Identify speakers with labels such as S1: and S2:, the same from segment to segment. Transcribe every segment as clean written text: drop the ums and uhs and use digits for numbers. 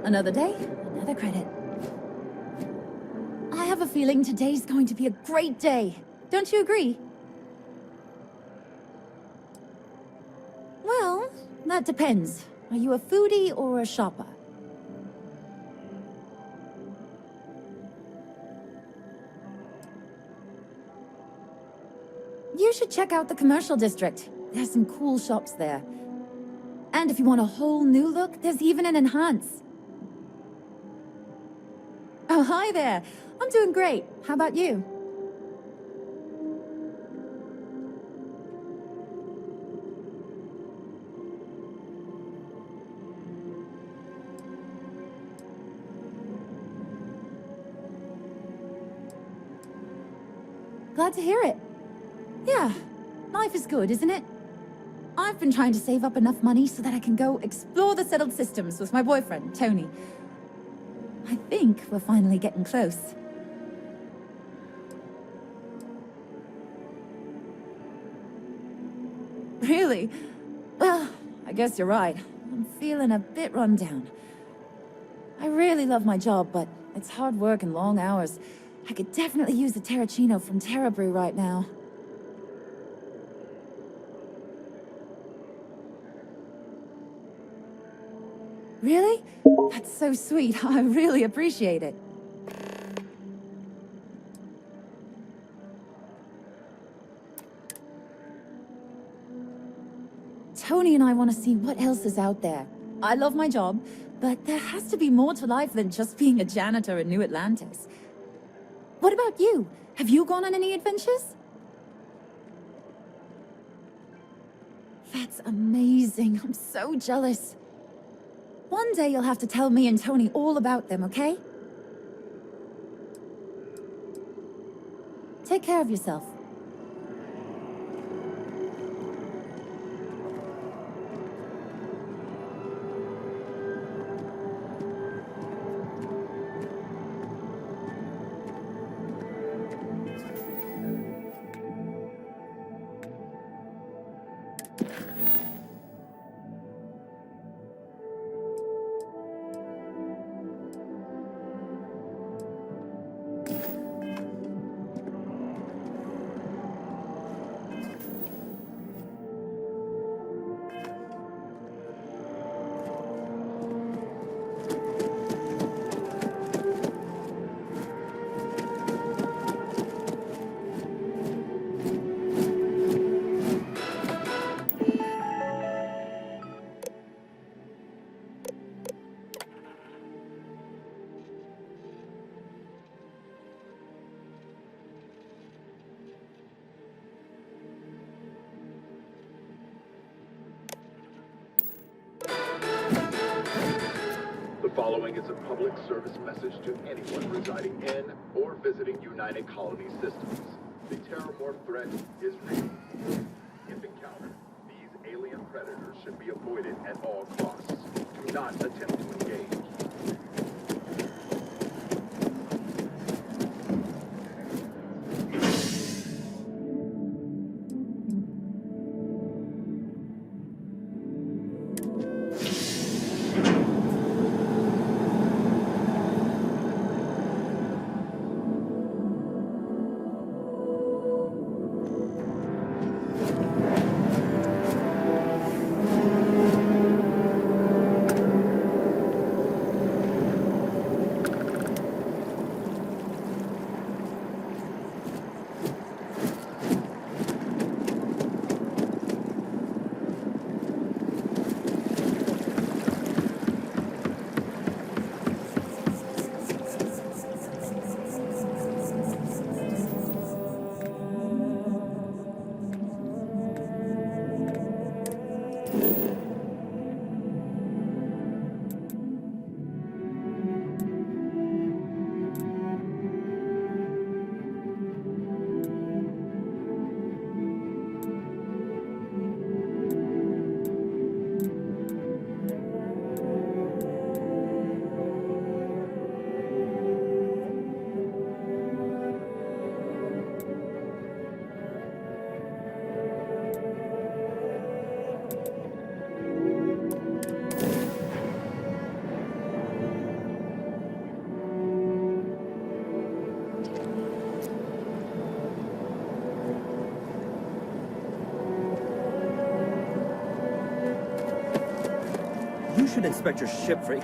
S1: Another day, another credit. I have a feeling today's going to be a great day. Don't you agree? Well, that depends. Are you a foodie or a shopper? You should check out the commercial district. There's some cool shops there. And if you want a whole new look, there's even an enhance. Oh, hi there. I'm doing great. How about you? Glad to hear it. Yeah, life is good, isn't it? I've been trying to save up enough money so that I can go explore the settled systems with my boyfriend, Tony. I think we're finally getting close. Really? Well, I guess you're right. I'm feeling a bit run down. I really love my job, but it's hard work and long hours. I could definitely use the TerraCino from TerraBrew right now. Really? That's so sweet. I really appreciate it. Tony and I want to see what else is out there. I love my job, but there has to be more to life than just being a janitor in New Atlantis. What about you? Have you gone on any adventures? That's amazing. I'm so jealous. One day you'll have to tell me and Tony all about them, okay? Take care of yourself.
S2: Following is a public service message to anyone residing in or visiting United Colony systems. The terramorph threat is real. If encountered, these alien predators should be avoided at all costs. Do not attempt to engage.
S3: should inspect your ship for...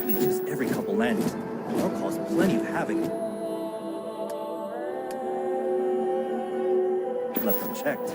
S3: Just every couple landings. That'll cause plenty of havoc. Left unchecked.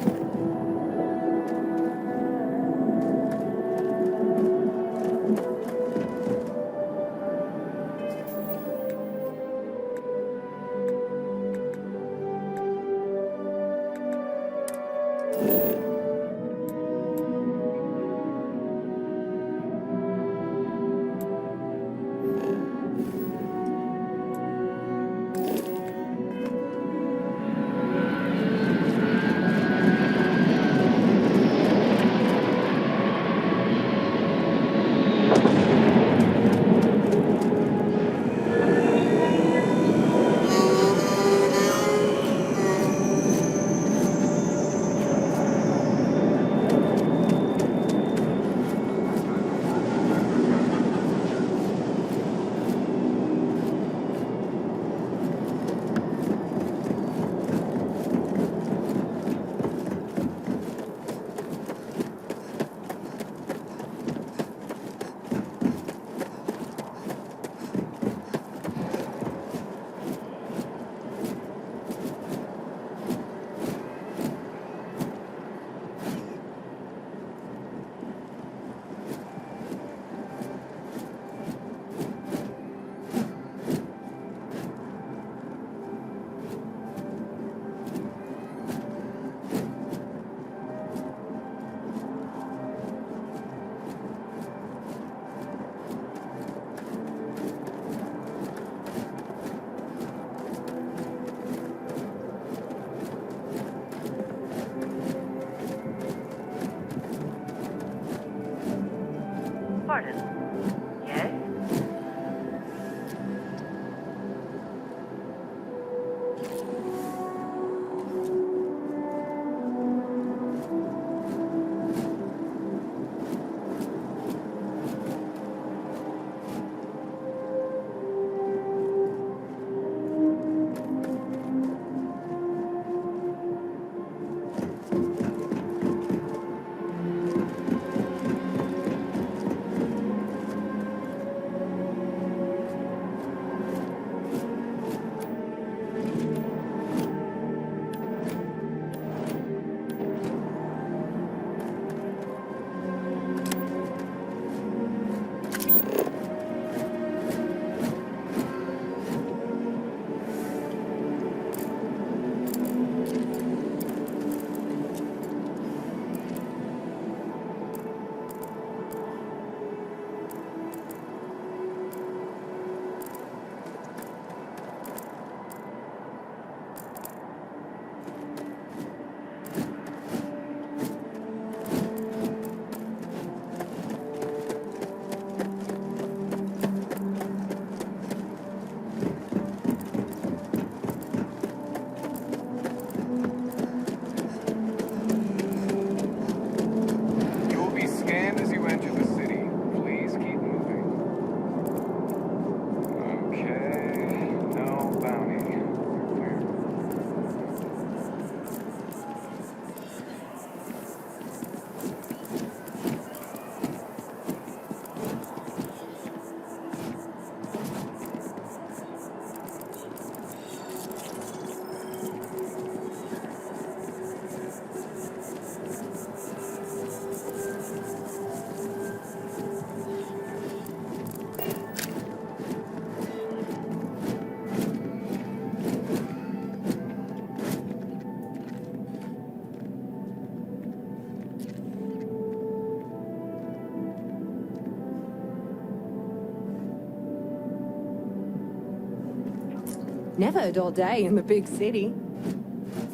S4: Never a dull day in the big city.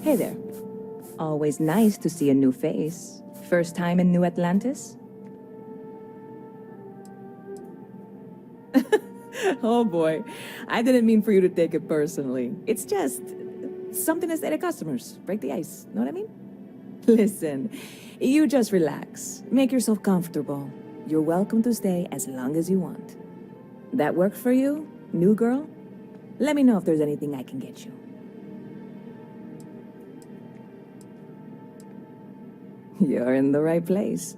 S5: Hey there. Always nice to see a new face. First time in New Atlantis? Oh boy, I didn't mean for you to take it personally. It's just something to say to customers. Break the ice, know what I mean? Listen, you just relax. Make yourself comfortable. You're welcome to stay as long as you want. That work for you, new girl? Let me know if there's anything I can get you. You're in the right place.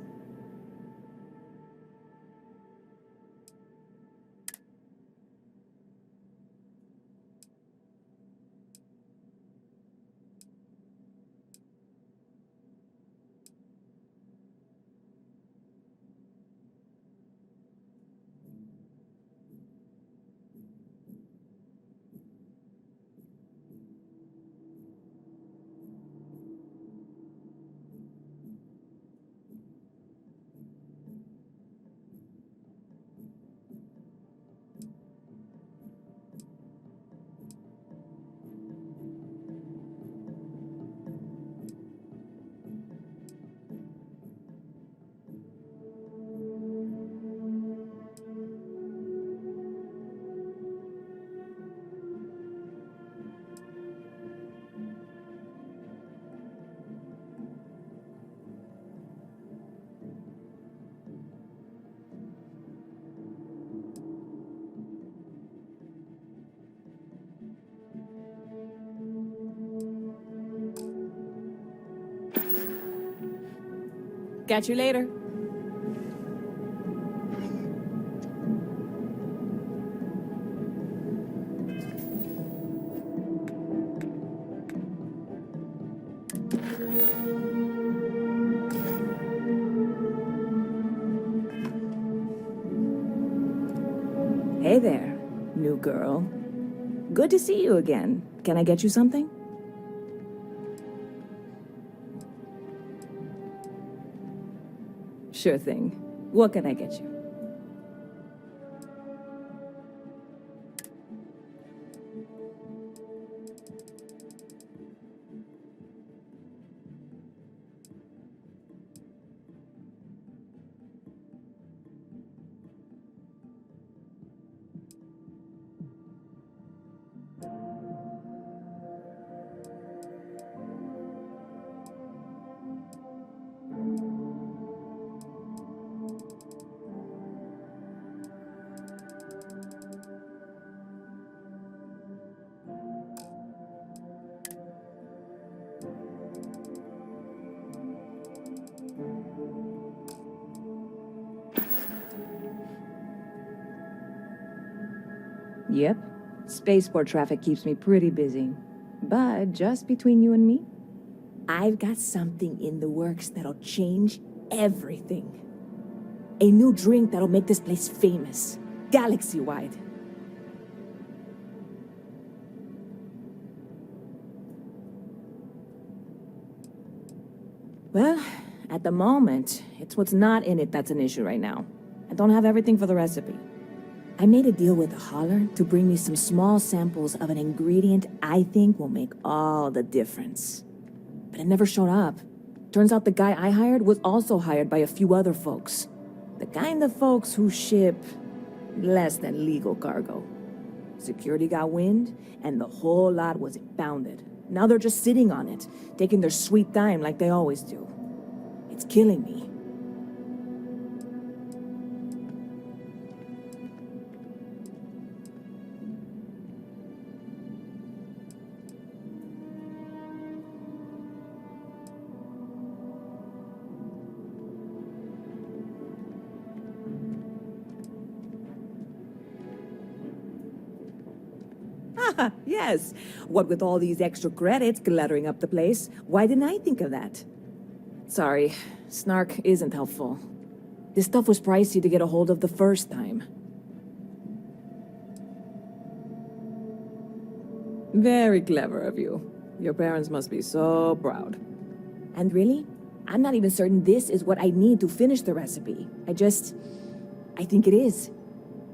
S5: Catch you later. Hey there, new girl. Good to see you again. Can I get you something? Sure thing. What can I get you? Yep. Spaceport traffic keeps me pretty busy. But just between you and me, I've got something in the works that'll change everything. A new drink that'll make this place famous, galaxy-wide. Well, at the moment, it's what's not in it that's an issue right now. I don't have everything for the recipe. I made a deal with a hauler to bring me some small samples of an ingredient I think will make all the difference. But it never showed up. Turns out the guy I hired was also hired by a few other folks. The kind of folks who ship less than legal cargo. Security got wind, and the whole lot was impounded. Now they're just sitting on it, taking their sweet time like they always do. It's killing me. Yes. What with all these extra credits cluttering up the place, why didn't I think of that? Sorry, snark isn't helpful. This stuff was pricey to get a hold of the first time. Very clever of you. Your parents must be so proud. And really, I'm not even certain this is what I need to finish the recipe. I think it is.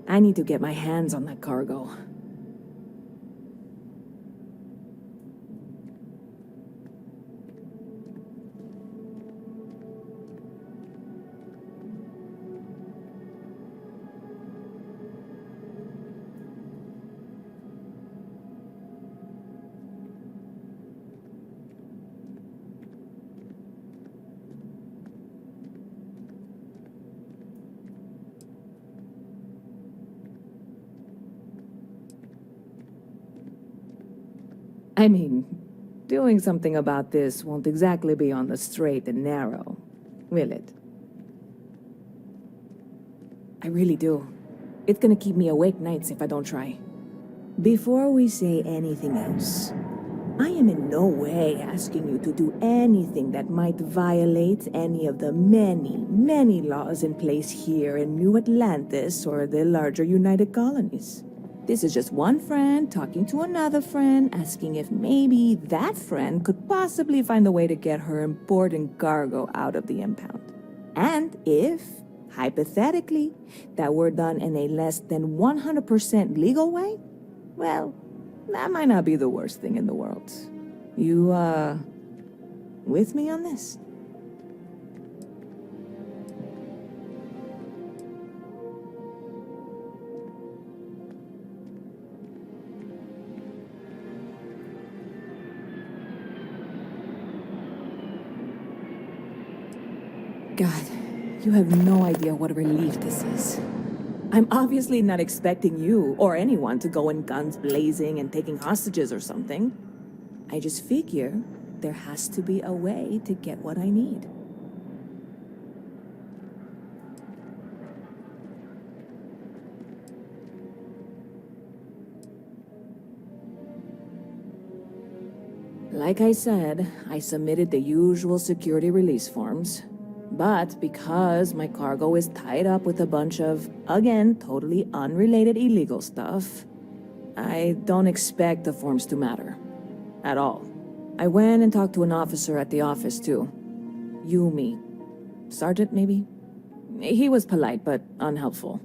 S5: I need to get my hands on that cargo. I mean, doing something about this won't exactly be on the straight and narrow, will it? I really do. It's gonna keep me awake nights if I don't try. Before we say anything else, I am in no way asking you to do anything that might violate any of the many, many laws in place here in New Atlantis or the larger United Colonies. This is just one friend talking to another friend, asking if maybe that friend could possibly find a way to get her important cargo out of the impound. And if, hypothetically, that were done in a less than 100% legal way, well, that might not be the worst thing in the world. You, with me on this? God, you have no idea what a relief this is. I'm obviously not expecting you or anyone to go in guns blazing and taking hostages or something. I just figure there has to be a way to get what I need. Like I said, I submitted the usual security release forms. But because my cargo is tied up with a bunch of, again, totally unrelated illegal stuff, I don't expect the forms to matter. At all. I went and talked to an officer at the office, too. Yumi. Sergeant, maybe? He was polite, but unhelpful.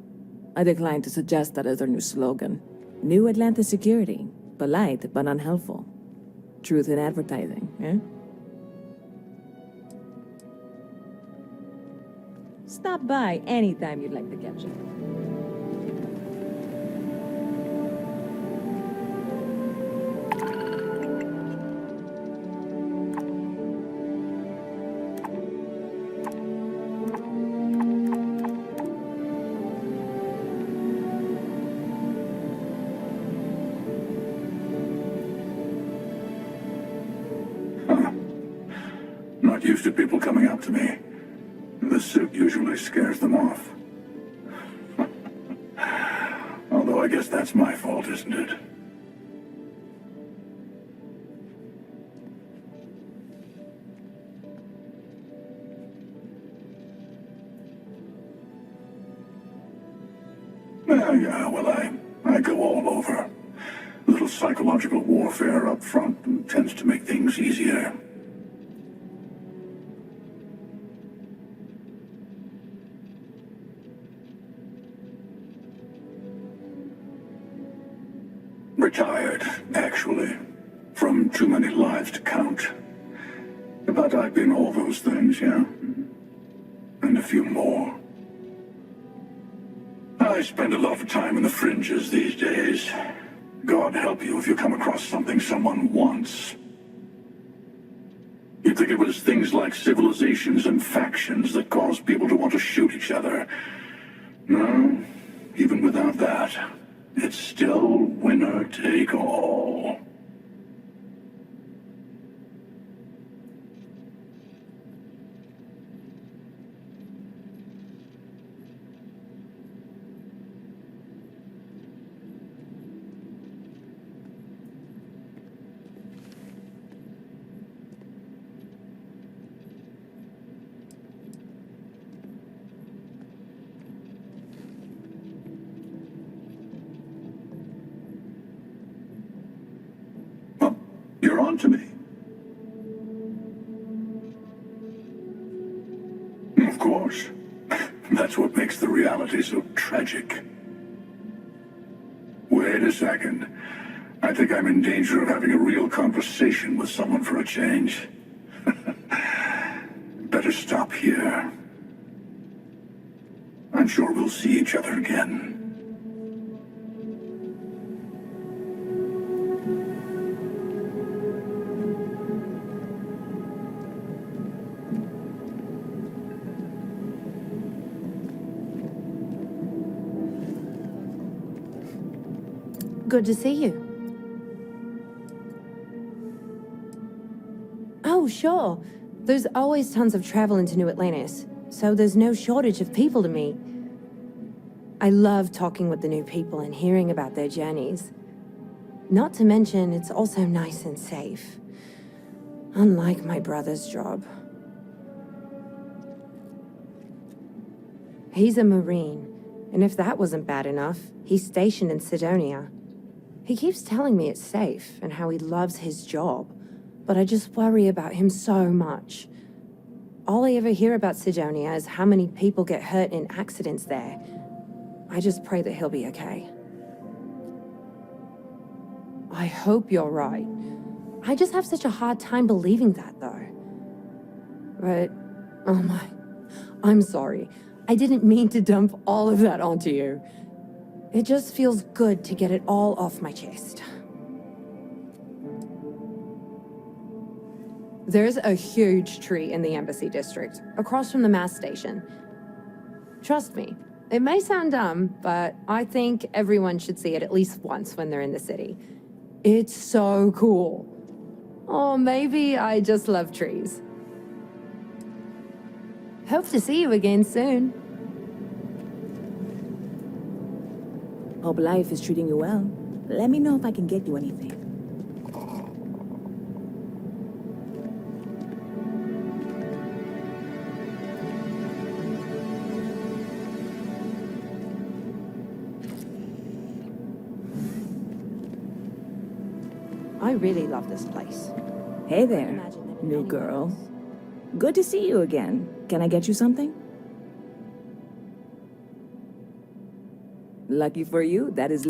S5: I declined to suggest that as our new slogan. New Atlantis Security. Polite, but unhelpful. Truth in advertising, eh? Stop by anytime you'd like to catch up.
S6: Not used to people coming up to me. The suit usually scares them off. Although I guess that's my fault, isn't it? I go all over. A little psychological warfare up front tends to make things easier. Retired, actually. From too many lives to count. But I've been all those things, yeah. And a few more. I spend a lot of time in the fringes these days. God help you if you come across something someone wants. You'd think it was things like civilizations and factions that cause people to want to shoot each other. No, even without that, it's still winner take all. You're on to me. Of course. That's what makes the reality so tragic. Wait a second. I think I'm in danger of having a real conversation with someone for a change. Better stop here. I'm sure we'll see each other again.
S1: Good to see you.
S4: Oh, sure. There's always tons of travel into New Atlantis, so there's no shortage of people to meet. I love talking with the new people and hearing about their journeys. Not to mention, it's also nice and safe. Unlike my brother's job. He's a Marine, and if that wasn't bad enough, he's stationed in Sidonia. He keeps telling me it's safe and how he loves his job, but I just worry about him so much. All I ever hear about Sidonia is how many people get hurt in accidents there. I just pray that he'll be okay. I hope you're right. I just have such a hard time believing that, though. But, oh my, I'm sorry. I didn't mean to dump all of that onto you. It just feels good to get it all off my chest. There's a huge tree in the Embassy District, across from the mass station. Trust me, it may sound dumb, but I think everyone should see it at least once when they're in the city. It's so cool. Or maybe I just love trees. Hope to see you again soon.
S5: Hope life is treating you well. Let me know if I can get you anything.
S4: I really love this place.
S5: Hey there, new girl. Good to see you again. Can I get you something? Lucky for you, that is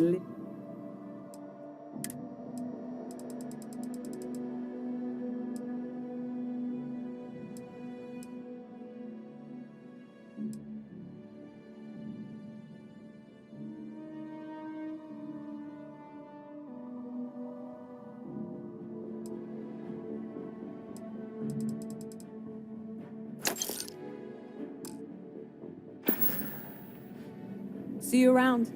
S5: See you around.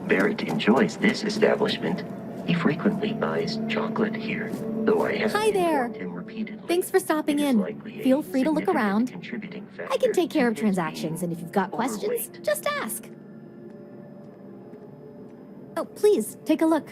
S7: Barrett enjoys this establishment. He frequently buys chocolate here, though I have
S8: Hi there.
S7: informed him repeatedly.
S8: Thanks for stopping
S7: it is
S8: in.
S7: likely a
S8: Feel free to look
S7: significant
S8: around.
S7: contributing
S8: I can
S7: factor
S8: take care of
S7: to his
S8: transactions, and if you've got
S7: being
S8: questions,
S7: overweight.
S8: just ask. Oh, please, take a look.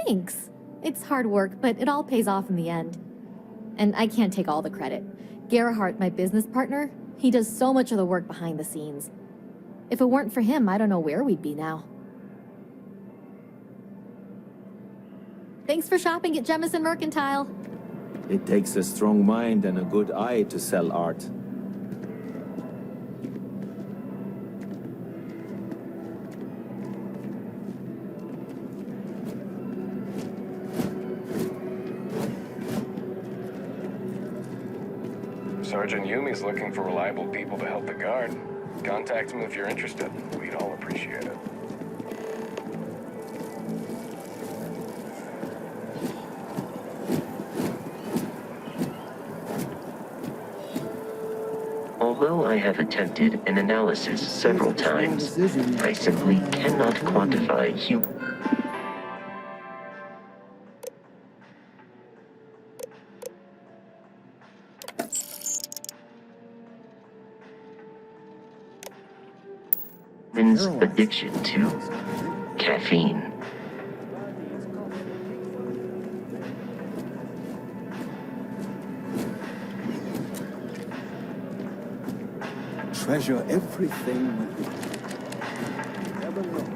S8: Thanks. It's hard work, but it all pays off in the end. And I can't take all the credit. Gerhardt, my business partner, he does so much of the work behind the scenes. If it weren't for him, I don't know where we'd be now. Thanks for shopping at Jemison Mercantile.
S9: It takes a strong mind and a good eye to sell art.
S10: Sergeant Yumi's looking for reliable people to help the guard. Contact him if you're interested. We'd all appreciate it.
S7: Although I have attempted an analysis several times, I simply cannot quantify humans' addiction to caffeine.
S9: treasure everything that we do. You never know.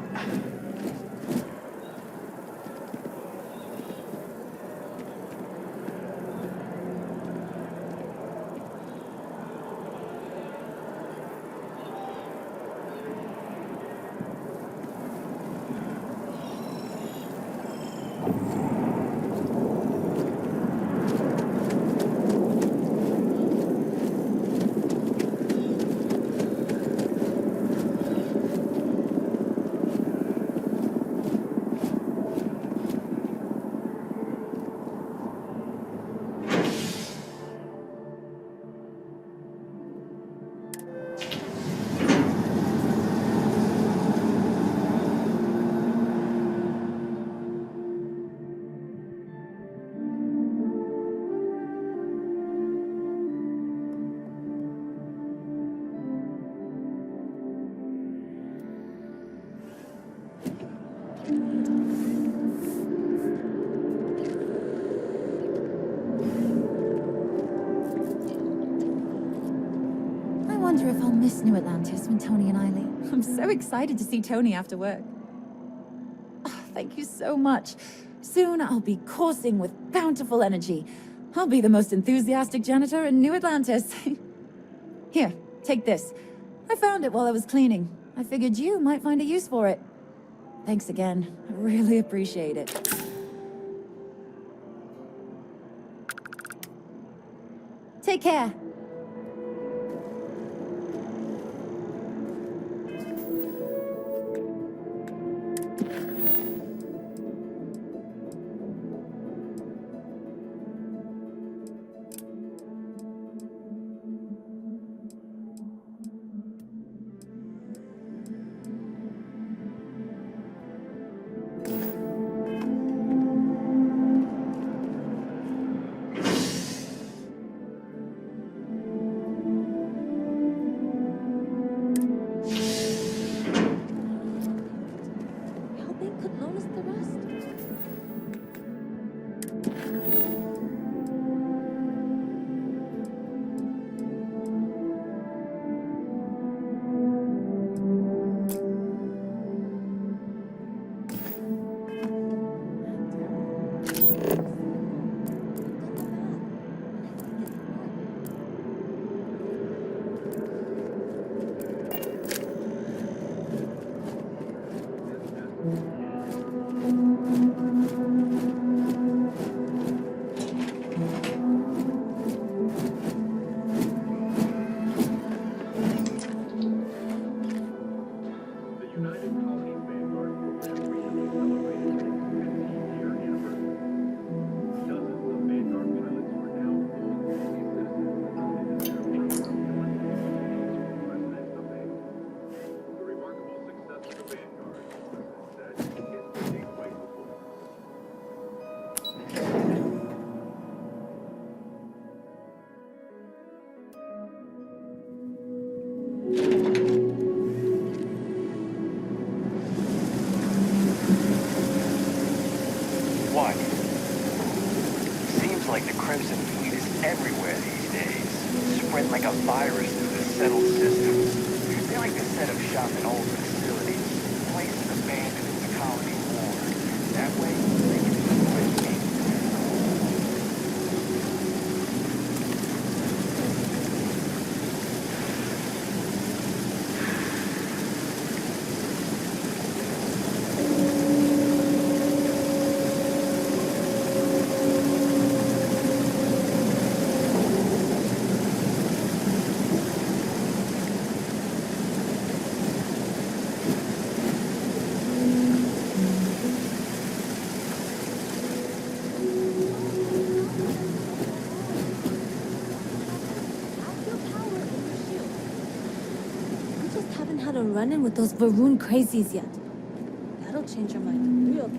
S1: I wonder if I'll miss New Atlantis when Tony and I leave. I'm so excited to see Tony after work. Oh, thank you so much. Soon I'll be coursing with bountiful energy. I'll be the most enthusiastic janitor in New Atlantis. Here, take this. I found it while I was cleaning. I figured you might find a use for it. Thanks again. I really appreciate it. Take care.
S11: Running with those Varun crazies yet. That'll change your mind real quick.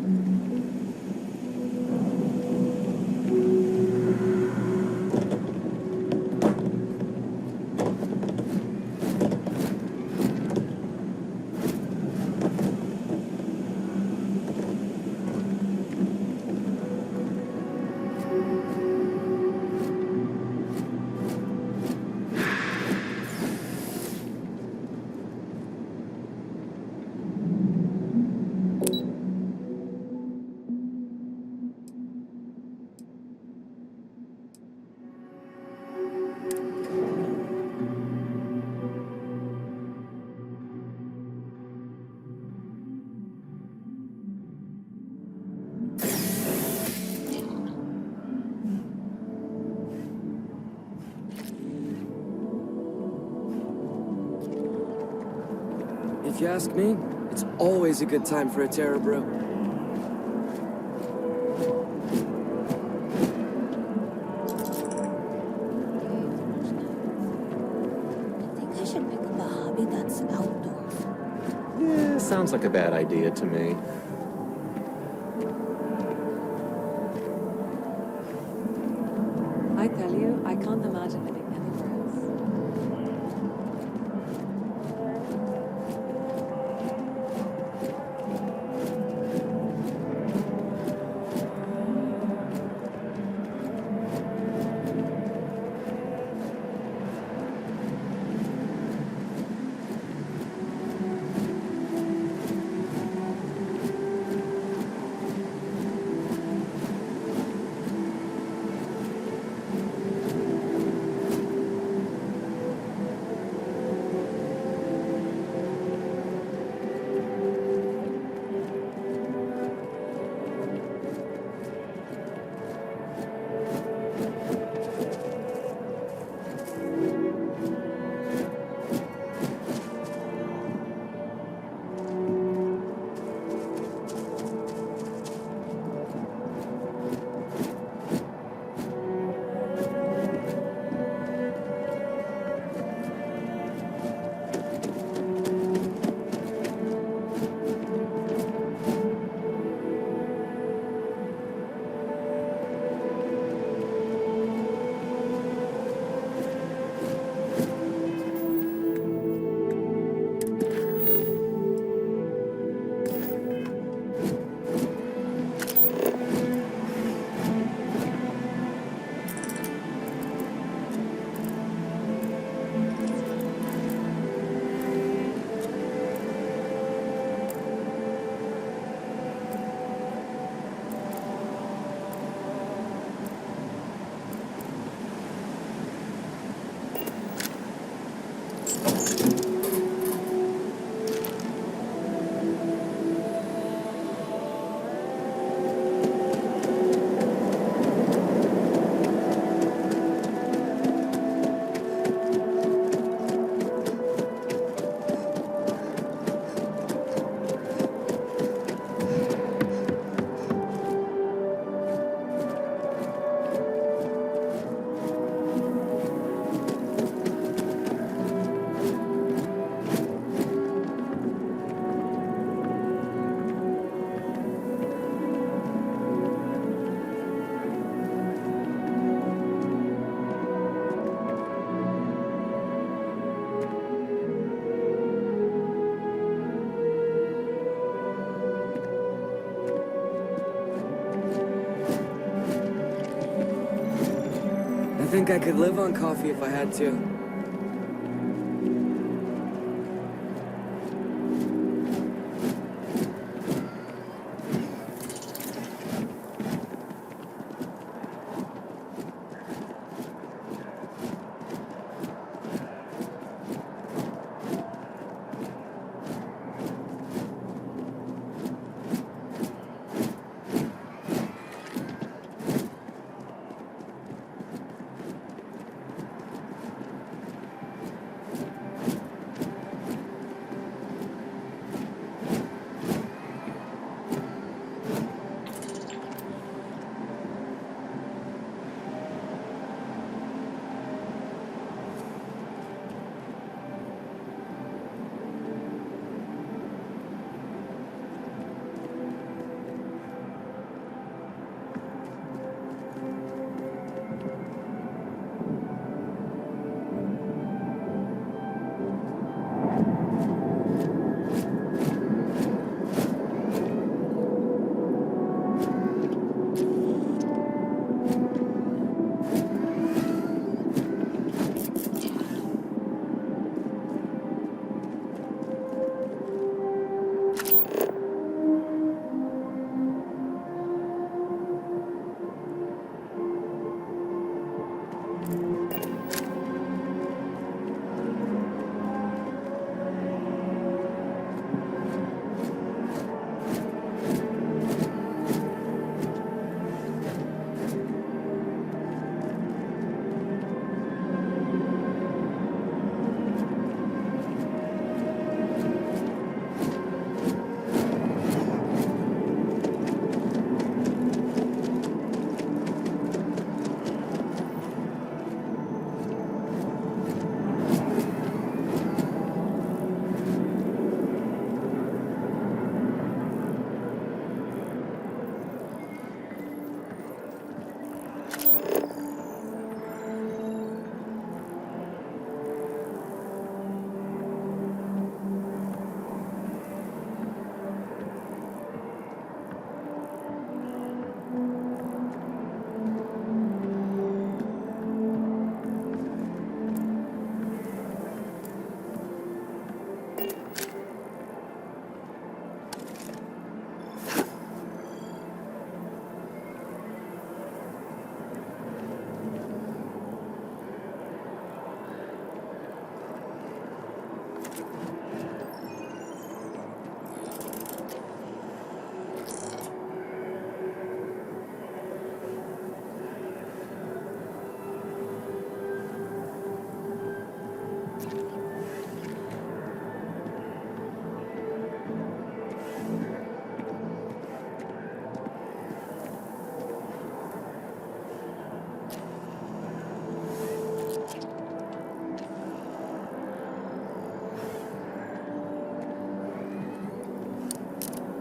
S12: If you ask me, it's always a good time for a TerraBrew.
S11: I think I should pick up a hobby that's outdoors.
S9: Yeah, sounds like a bad idea to me.
S13: I tell you, I can't imagine living anywhere else.
S12: I think I could live on coffee if I had to.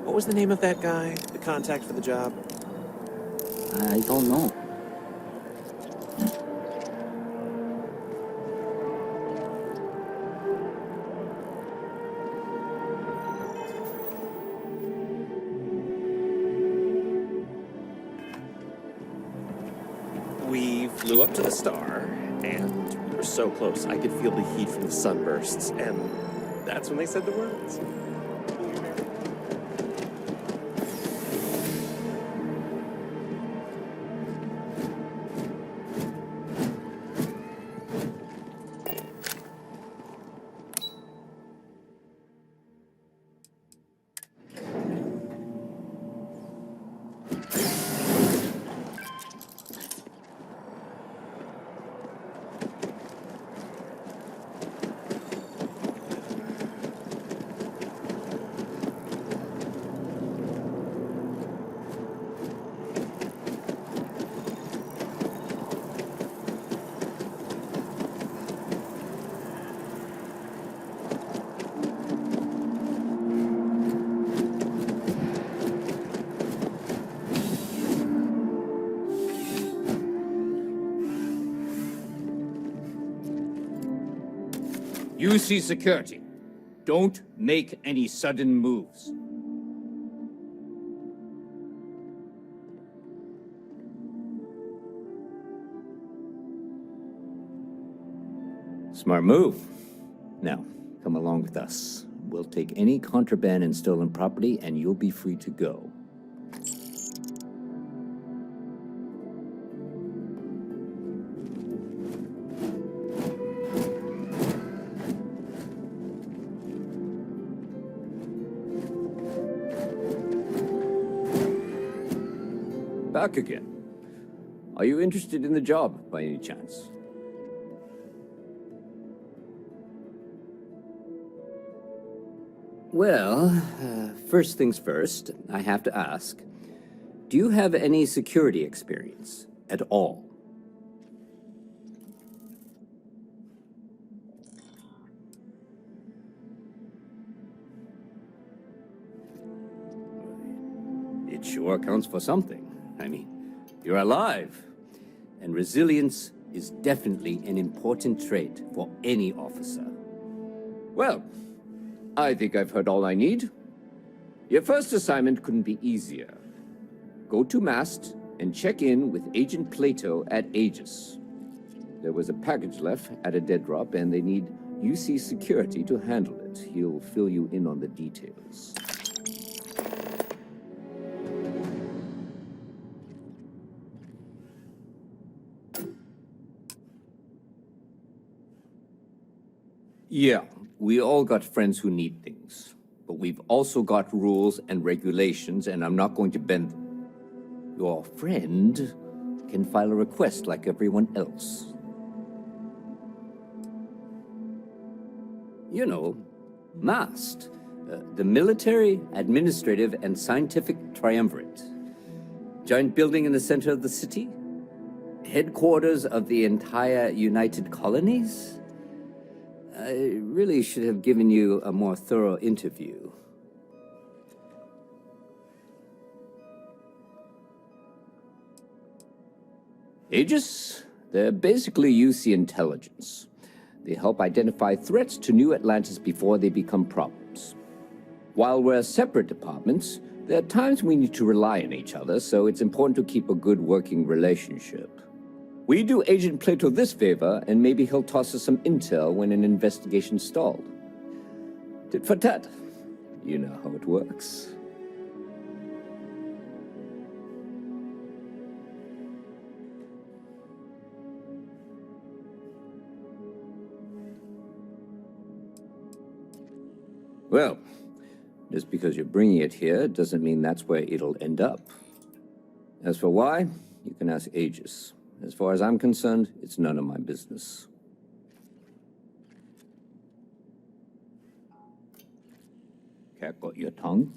S3: What was the name of that guy? The contact for the job?
S14: I don't know.
S3: We flew up to the star, and we were so close I could feel the heat from the sunbursts, and that's when they said the words.
S15: UC security. Don't make any sudden moves.
S14: Smart move. Now, come along with us. We'll take any contraband and stolen property, and you'll be free to go.
S15: Back again. Are you interested in the job, by any chance?
S14: Well, first things first, I have to ask, do you have any security experience at all? It sure counts for something. I mean, you're alive, and resilience is definitely an important trait for any officer.
S15: Well, I think I've heard all I need. Your first assignment couldn't be easier. Go to Mast and check in with Agent Plato at Aegis. There was a package left at a dead drop, and they need UC security to handle it. He'll fill you in on the details. Yeah, we all got friends who need things. But we've also got rules and regulations, and I'm not going to bend them. Your friend can file a request like everyone else. You know, MAST, the Military, Administrative, and Scientific Triumvirate. Giant building in the center of the city? Headquarters of the entire United Colonies? I really should have given you a more thorough interview. Aegis? They're basically UC intelligence. They help identify threats to New Atlantis before they become problems. While we're separate departments, there are times we need to rely on each other, so it's important to keep a good working relationship. We do Agent Plato this favor, and maybe he'll toss us some intel when an investigation stalled. Tit for tat. You know how it works. Well, just because you're bringing it here doesn't mean that's where it'll end up. As for why, you can ask Aegis. As far as I'm concerned, it's none of my business. Cat got your tongue?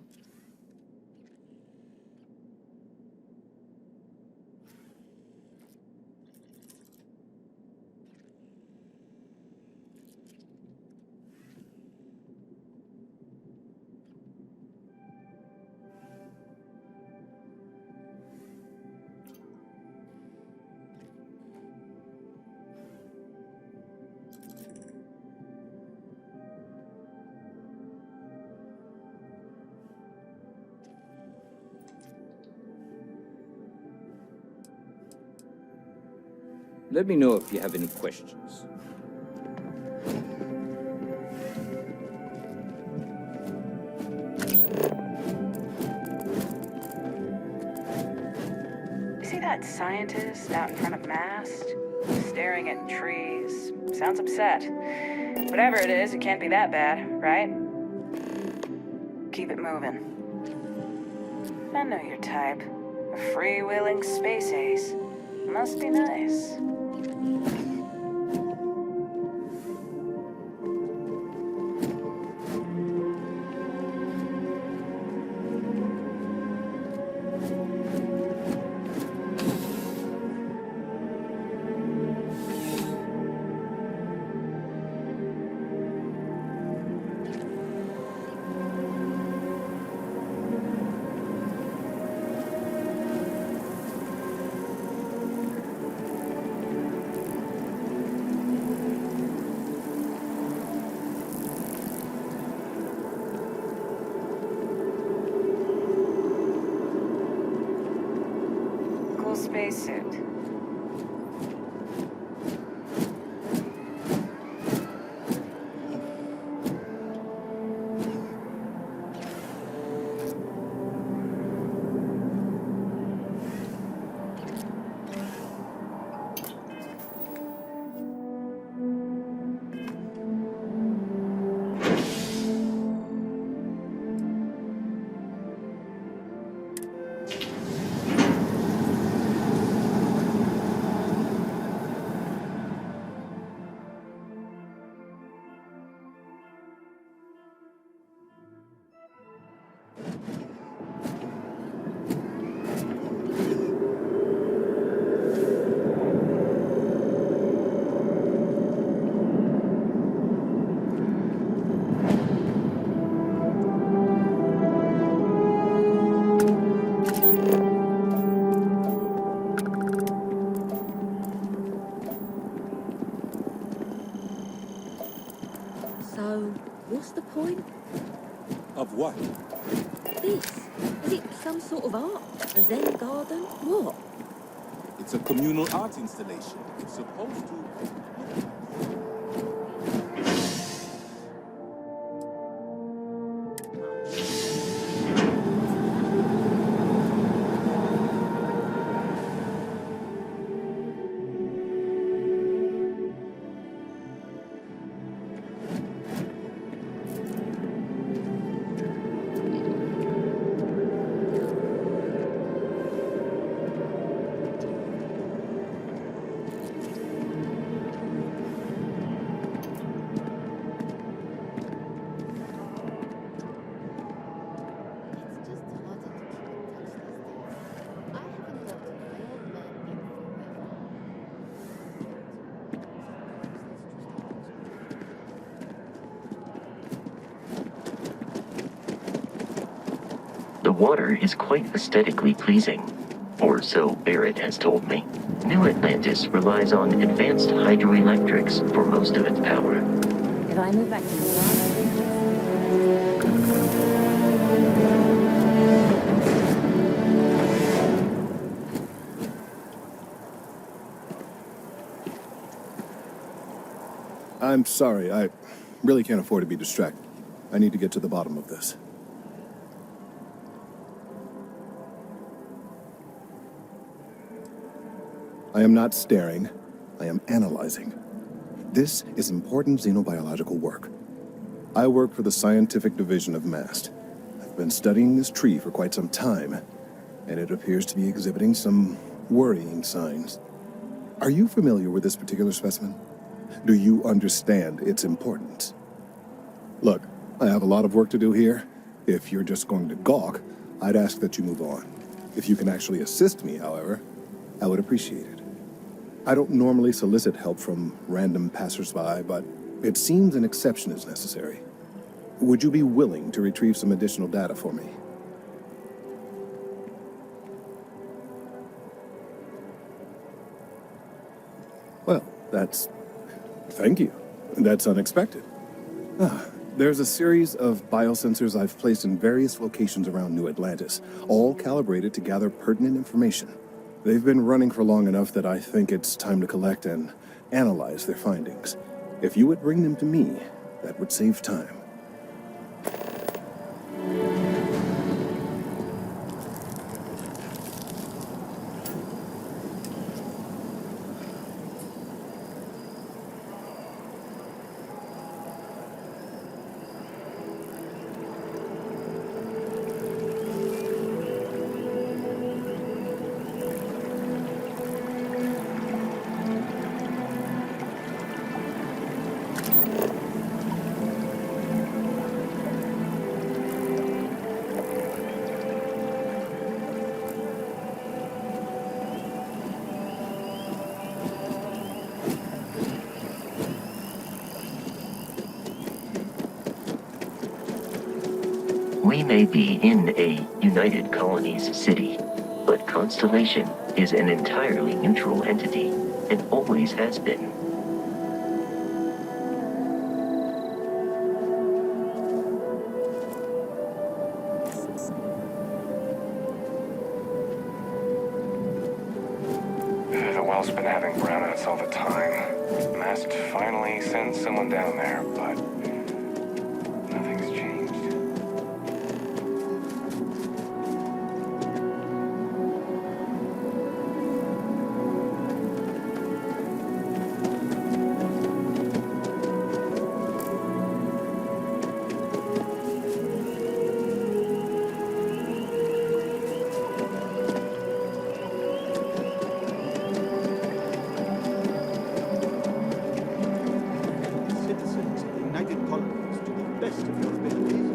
S14: Let me know if you have any questions.
S16: See that scientist out in front of Mast? Staring at trees. Sounds upset. Whatever it is, it can't be that bad, right? Keep it moving. I know your type. A freewheeling space ace. Must be nice. Spacesuit.
S11: What's the point?
S9: Of what?
S11: This? Is it some sort of art? A Zen garden? What?
S9: It's a communal art installation. It's supposed to...
S7: The water is quite aesthetically pleasing, or so Barrett has told me. New Atlantis relies on advanced hydroelectrics for most of its power.
S1: If I move back to
S2: I'm sorry, I really can't afford to be distracted. I need to get to the bottom of this. I am not staring, I am analyzing. This is important xenobiological work. I work for the scientific division of MAST. I've been studying this tree for quite some time, and it appears to be exhibiting some worrying signs. Are you familiar with this particular specimen? Do you understand its importance? Look, I have a lot of work to do here. If you're just going to gawk, I'd ask that you move on. If you can actually assist me, however, I would appreciate it. I don't normally solicit help from random passersby, but it seems an exception is necessary. Would you be willing to retrieve some additional data for me? Well, thank you. That's unexpected. There's a series of biosensors I've placed in various locations around New Atlantis, all calibrated to gather pertinent information.
S17: They've been running for long enough that I think it's time to collect and analyze their findings. If you would bring them to me, that would save time.
S7: We may be in a United Colonies city, but Constellation is an entirely neutral entity and always has been.
S10: The well's been having brownouts all the time. Mast finally sends someone down there, but nothing's changed.
S18: Citizens of the United Colonies to the best of your abilities.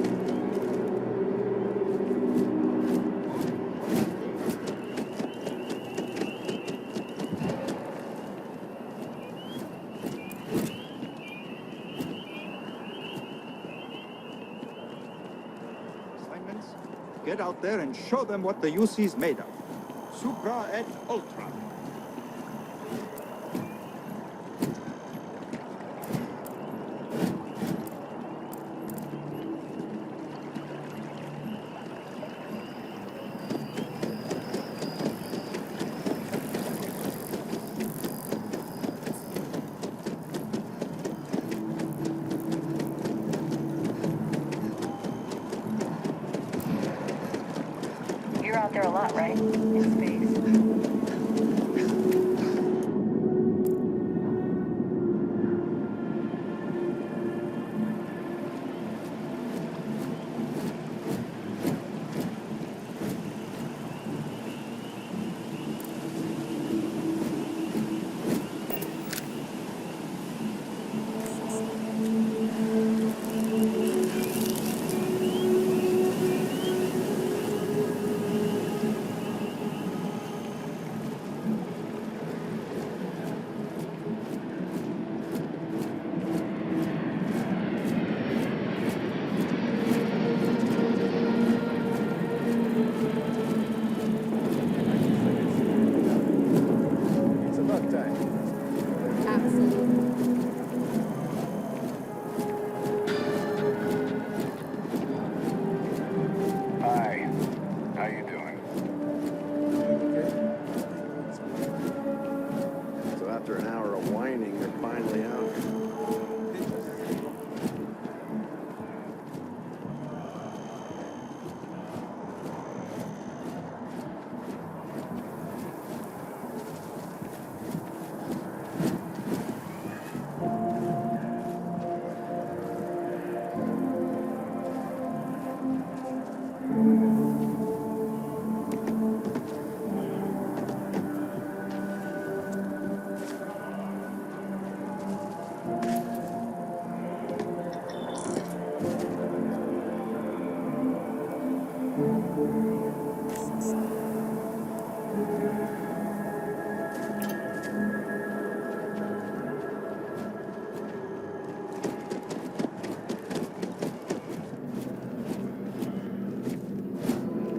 S18: Assignments? Get out there and show them what the UC's made of. Supra et Ultra.
S16: You're out there a lot, right? In space.
S2: It's about time.
S10: Hi. How you doing?
S19: So after an hour of whining, they're finally out.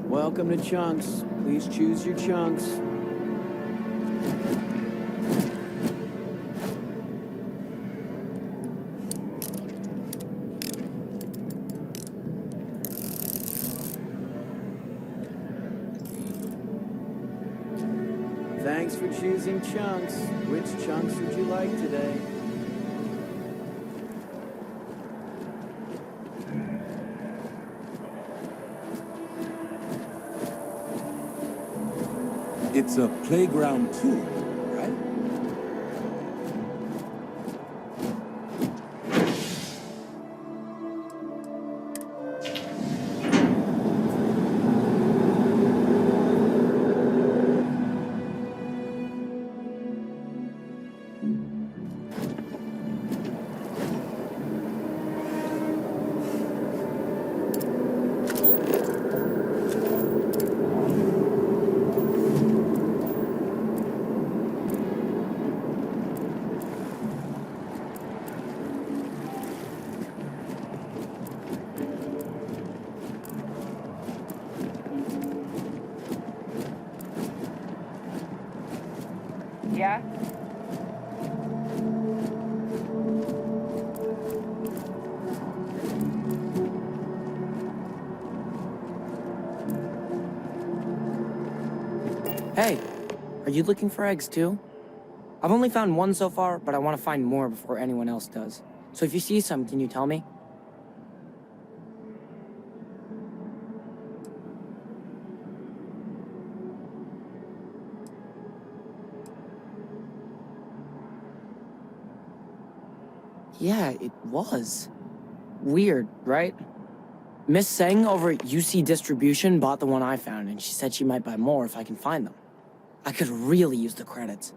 S9: Welcome to Chunks. Please choose your chunks.
S12: Thanks for choosing Chunks. Which chunks would you like today?
S9: It's a playground too, right?
S16: Yeah?
S20: Hey, are you looking for eggs too? I've only found one so far, but I want to find more before anyone else does. So if you see some, can you tell me? Yeah, it was. Weird, right? Miss Seng over at UC Distribution bought the one I found, and she said she might buy more if I can find them. I could really use the credits.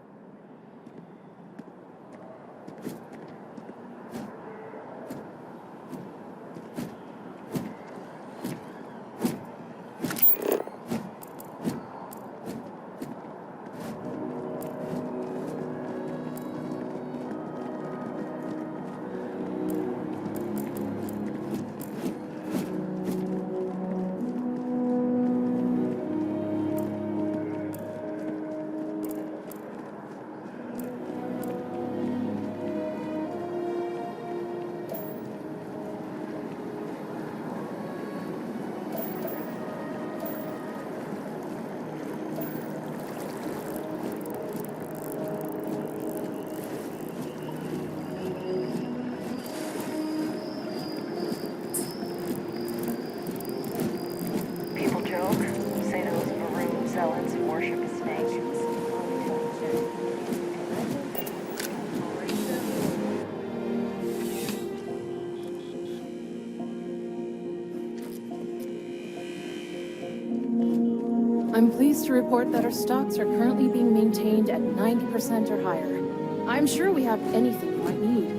S16: People joke, say those maroon zealots worship a snake.
S21: I'm pleased to report that our stocks are currently being maintained at 90% or higher. I'm sure we have anything you might need.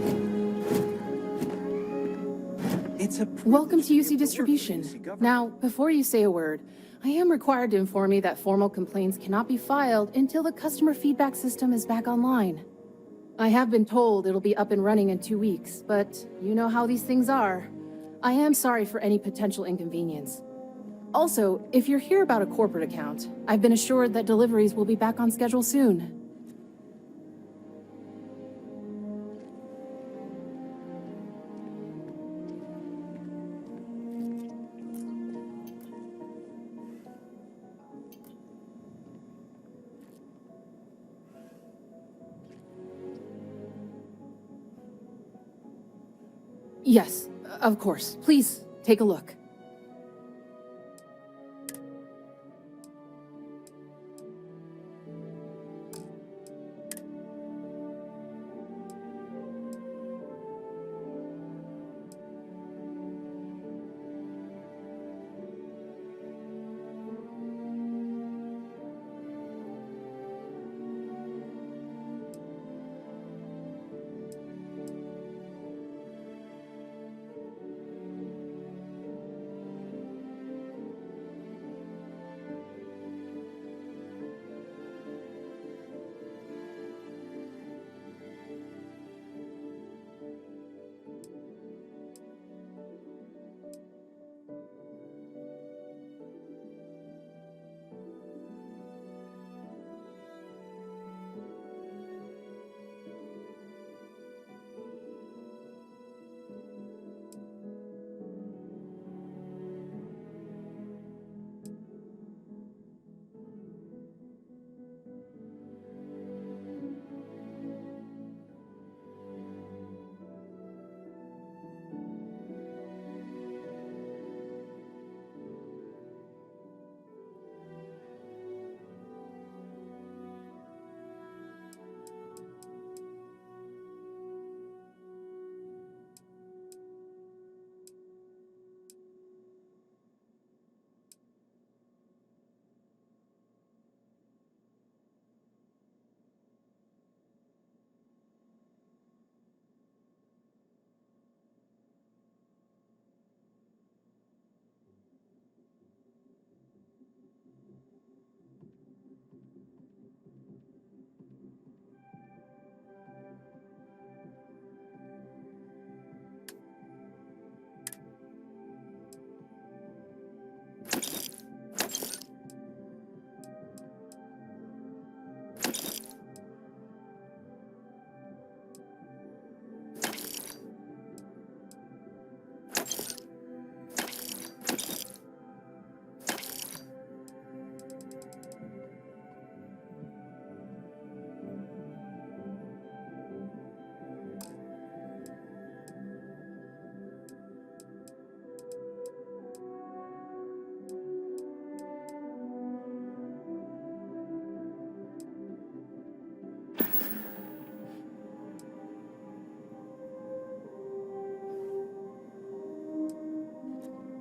S21: Welcome to UC Distribution. Now, before you say a word, I am required to inform you that formal complaints cannot be filed until the customer feedback system is back online. I have been told it'll be up and running in 2 weeks, but you know how these things are. I am sorry for any potential inconvenience. Also, if you're here about a corporate account, I've been assured that deliveries will be back on schedule soon. Yes, of course. Please, take a look.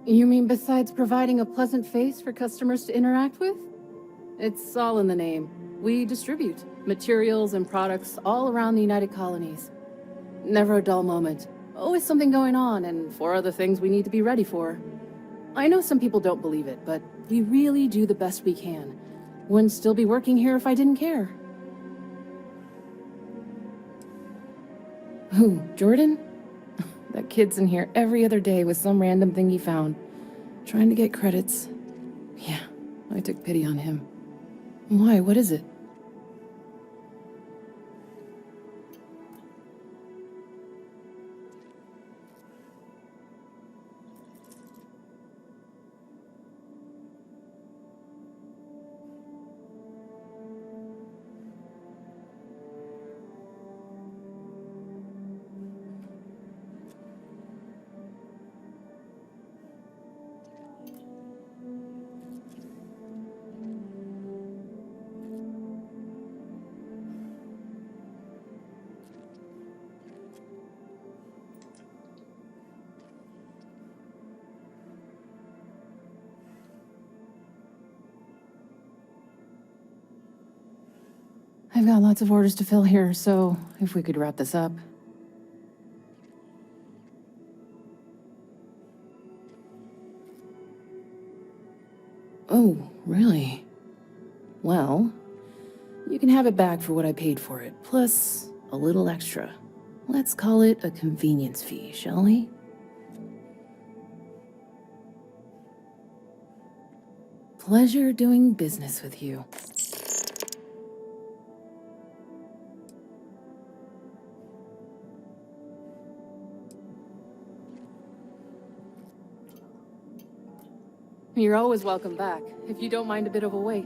S21: You mean besides providing a pleasant face for customers to interact with? It's all in the name. We distribute materials and products all around the United Colonies. Never a dull moment. Always something going on, and 4 other things we need to be ready for. I know some people don't believe it, but we really do the best we can. Wouldn't still be working here if I didn't care. Who, Jordan? That kid's in here every other day with some random thing he found. Trying to get credits. Yeah, I took pity on him. Why, what is it? I've got lots of orders to fill here, so if we could wrap this up. Oh, really? Well, you can have it back for what I paid for it, plus a little extra. Let's call it a convenience fee, shall we? Pleasure doing business with you. You're always welcome back, if you don't mind a bit of a wait.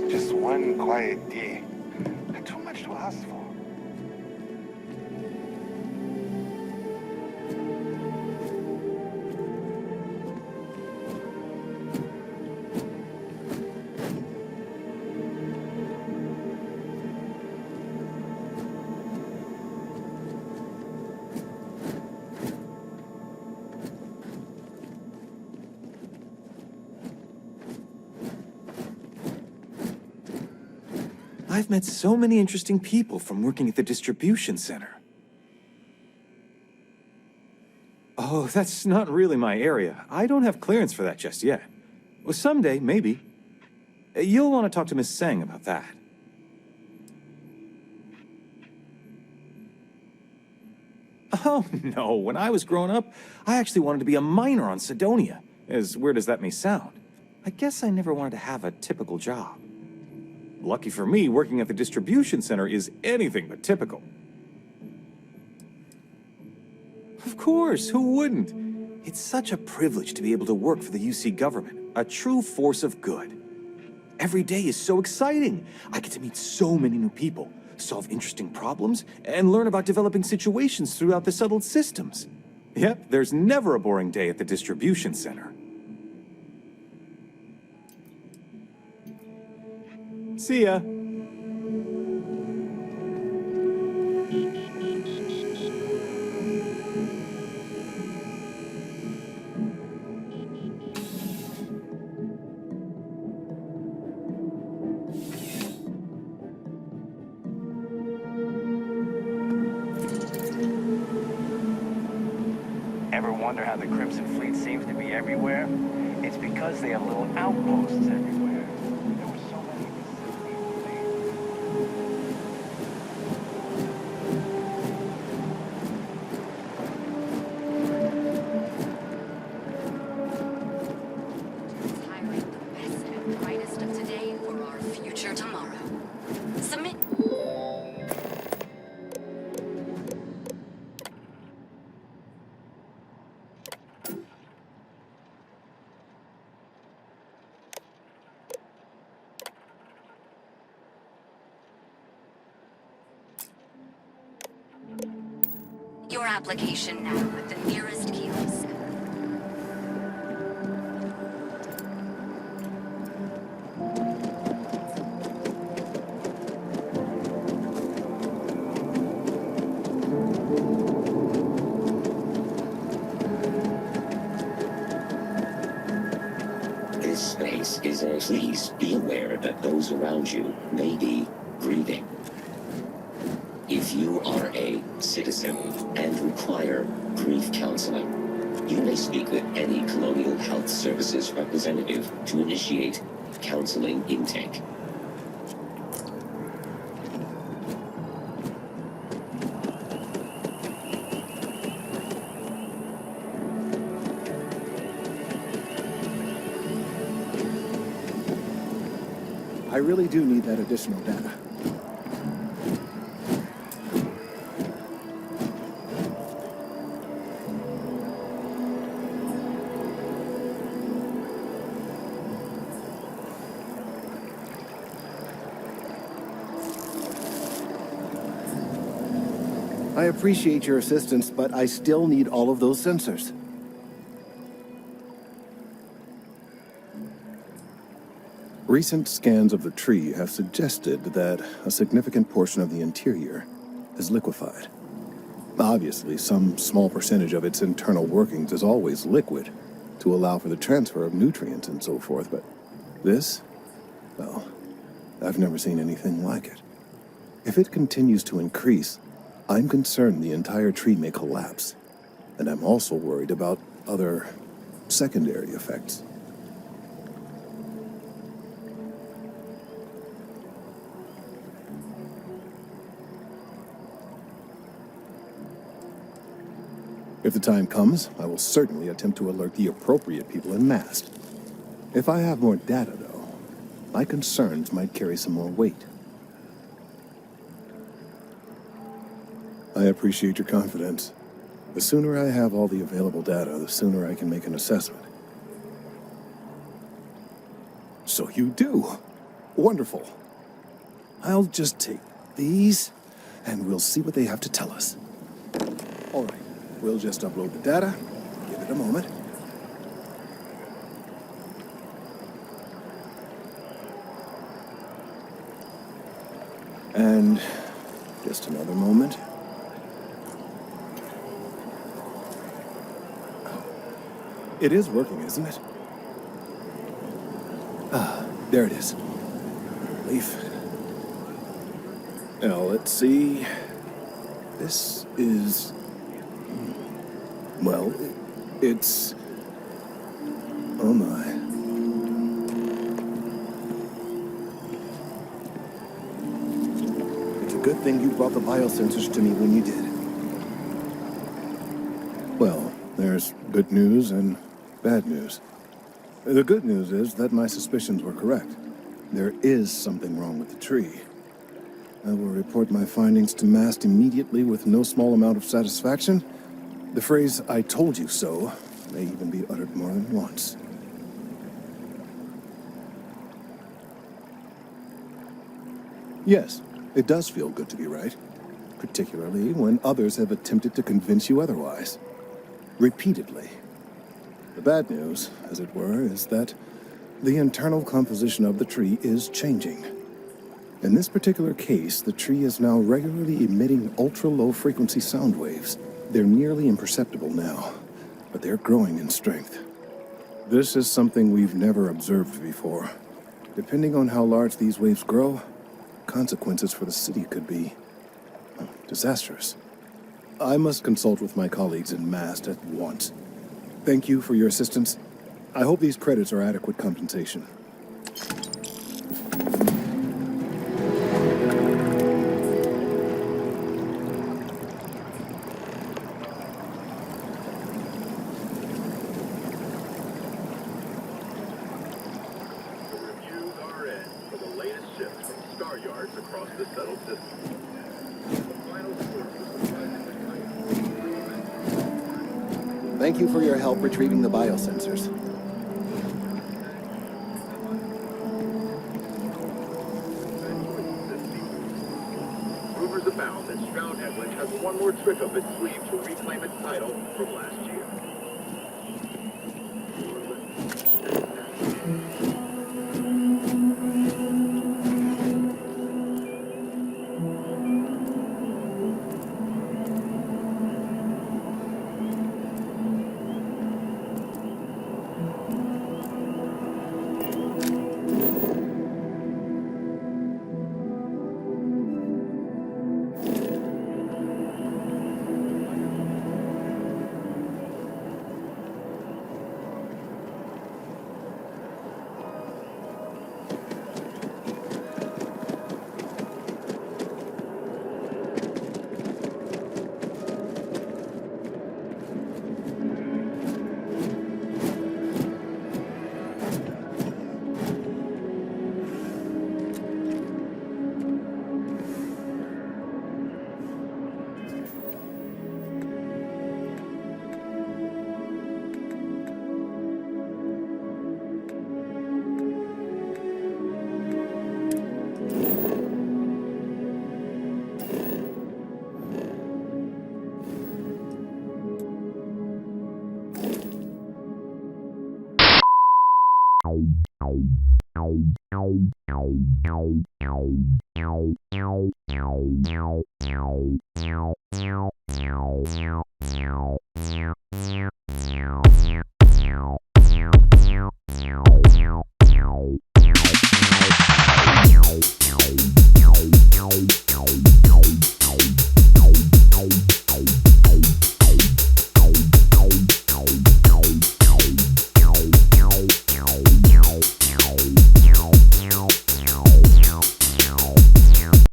S10: Just one quiet day. Not too much to ask for.
S6: I've met so many interesting people from working at the distribution center. Oh, that's not really my area. I don't have clearance for that just yet. Well, someday, maybe. You'll want to talk to Miss Tseng about that. Oh, no. When I was growing up, I actually wanted to be a miner on Sidonia. As weird as that may sound. I guess I never wanted to have a typical job. Lucky for me, working at the distribution center is anything but typical. Of course, who wouldn't? It's such a privilege to be able to work for the UC government, a true force of good. Every day is so exciting. I get to meet so many new people, solve interesting problems, and learn about developing situations throughout the settled systems. Yep, there's never a boring day at the distribution center. See ya.
S22: Ever wonder how the Crimson Fleet seems to be everywhere? It's because they have little outposts everywhere. There were so many
S23: brightest of today for our future tomorrow. Submit. Your application now at the nearest kiosk.
S4: this space is a please be aware that those around you may be grieving. If you are a citizen and require grief counseling, you may speak with any Colonial Health Services representative to initiate counseling intake.
S17: I really do need that additional data. I appreciate your assistance, but I still need all of those sensors. Recent scans of the tree have suggested that a significant portion of the interior is liquefied. Obviously, some small percentage of its internal workings is always liquid to allow for the transfer of nutrients and so forth, but this, well, I've never seen anything like it. If it continues to increase, I'm concerned the entire tree may collapse, and I'm also worried about other secondary effects. If the time comes, I will certainly attempt to alert the appropriate people en masse. If I have more data, though, my concerns might carry some more weight. I appreciate your confidence. The sooner I have all the available data, the sooner I can make an assessment. So you do? Wonderful. I'll just take these, and we'll see what they have to tell us. All right. We'll just upload the data. Give it a moment. And just another moment. It is working, isn't it? Ah, there it is. Relief. Now, let's see. This is... well, it's... oh my. It's a good thing you brought the biosensors to me when you did. Well, there's good news and bad news. The good news is that my suspicions were correct. There is something wrong with the tree. I will report my findings to MAST immediately with no small amount of satisfaction. The phrase, "I told you so," may even be uttered more than once. Yes, it does feel good to be right, particularly when others have attempted to convince you otherwise. Repeatedly. The bad news, as it were, is that the internal composition of the tree is changing. In this particular case, the tree is now regularly emitting ultra-low frequency sound waves. They're nearly imperceptible now, but they're growing in strength. This is something we've never observed before. Depending on how large these waves grow, consequences for the city could be disastrous. I must consult with my colleagues in MAST at once. Thank you for your assistance. I hope these credits are adequate compensation. Thank you for your help retrieving the biosensors.
S2: Rumors abound that Stroud Edwin has one more trick up its sleeve to reclaim its title from last year.